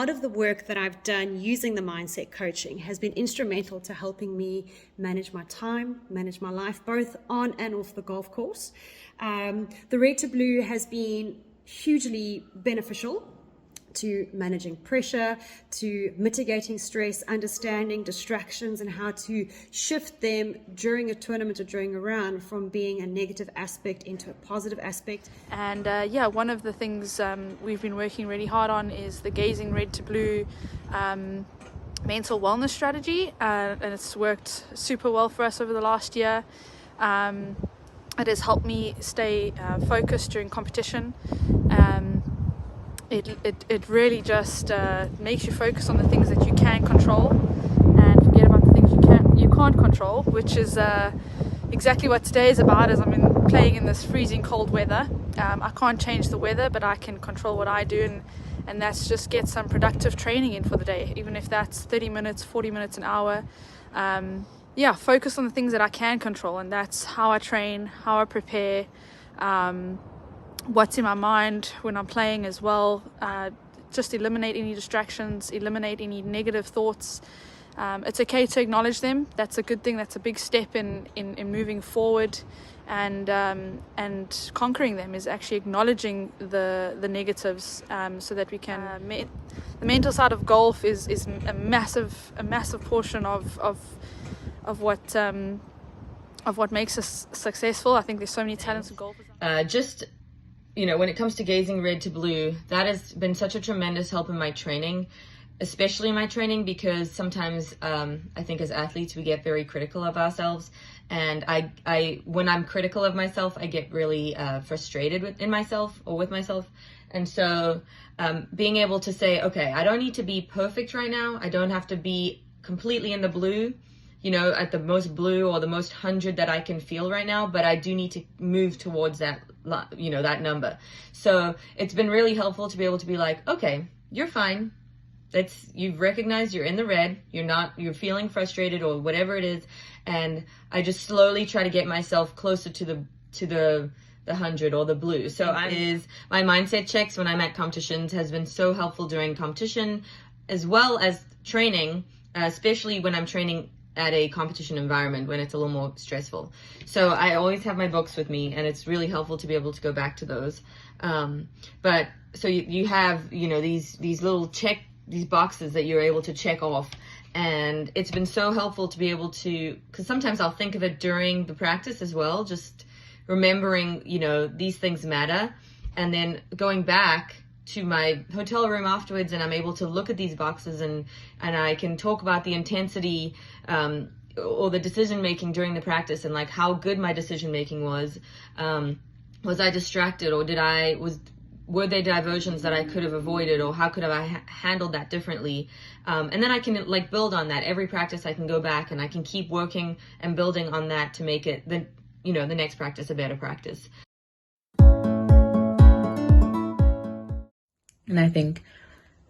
lot of the work that I've done using the mindset coaching has been instrumental to helping me manage my time, manage my life, both on and off the golf course. The Red2Blue has been hugely beneficial to managing pressure, to mitigating stress, understanding distractions and how to shift them during a tournament or during a round from being a negative aspect into a positive aspect. And one of the things we've been working really hard on is the Gazing Red2Blue mental wellness strategy, and it's worked super well for us over the last year. It has helped me stay focused during competition. It really just makes you focus on the things that you can control and forget about the things you can't control, which is exactly what today is about. As I'm playing in this freezing cold weather, I can't change the weather, but I can control what I do, and that's just get some productive training in for the day, even if that's 30 minutes, 40 minutes, an hour. Focus on the things that I can control, and that's how I train, how I prepare, what's in my mind when I'm playing as well. Just eliminate any distractions, eliminate any negative thoughts. It's okay to acknowledge them. That's a good thing. That's a big step in moving forward, and conquering them is actually acknowledging the negatives, so that we can the mental side of golf is a massive portion of what makes us successful. I think there's so many talented golfers. When it comes to Gazing Red2Blue, that has been such a tremendous help in my training, especially in my training, because sometimes I think as athletes we get very critical of ourselves, and I when I'm critical of myself, I get really frustrated with myself. And so being able to say, okay, I don't need to be perfect right now. I don't have to be completely in the blue, at the most blue or the most 100 that I can feel right now, but I do need to move towards that, that number. So it's been really helpful to be able to be like, okay, you're fine. You've recognized you're in the red, you're feeling frustrated or whatever it is. And I just slowly try to get myself closer to the 100 or the blue. So my mindset checks when I'm at competitions has been so helpful during competition as well as training, especially when I'm training at a competition environment when it's a little more stressful. So I always have my books with me, and it's really helpful to be able to go back to those. But so you have, these little these boxes that you're able to check off. And it's been so helpful to be able to, because sometimes I'll think of it during the practice as well, just remembering, these things matter. And then going back to my hotel room afterwards, and I'm able to look at these boxes and I can talk about the intensity or the decision making during the practice, and like how good my decision making was. Was I distracted, or were there diversions that I could have avoided, or how could have I handled that differently? And then I can build on that. Every practice I can go back and I can keep working and building on that to make it the next practice a better practice. And I think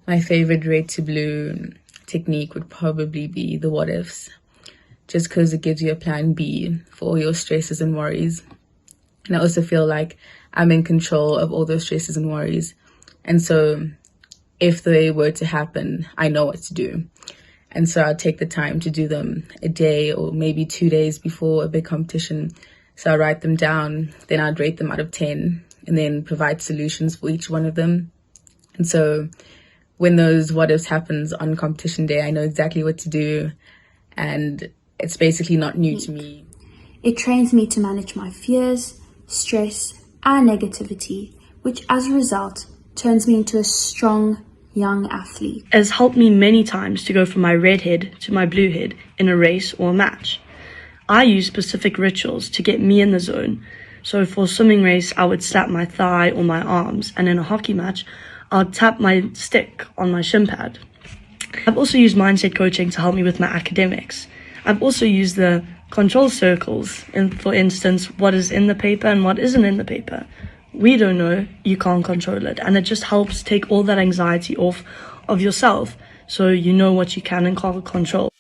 my favorite Red2Blue technique would probably be the what ifs, just because it gives you a plan B for all your stresses and worries. And I also feel like I'm in control of all those stresses and worries. And so if they were to happen, I know what to do. And so I'll take the time to do them a day or maybe 2 days before a big competition. So I'll write them down, then I'd rate them out of 10 and then provide solutions for each one of them. And so when those what ifs happens on competition day, I know exactly what to do, and it's basically not new to me. It trains me to manage my fears, stress, and negativity, which as a result turns me into a strong young athlete. It has helped me many times to go from my red head to my blue head in a race or a match. I use specific rituals to get me in the zone. So for a swimming race, I would slap my thigh or my arms, and in a hockey match, I'll tap my stick on my shin pad. I've also used mindset coaching to help me with my academics. I've also used the control circles, for instance, what is in the paper and what isn't in the paper. We don't know, you can't control it, and it just helps take all that anxiety off of yourself, so you know what you can and can't control.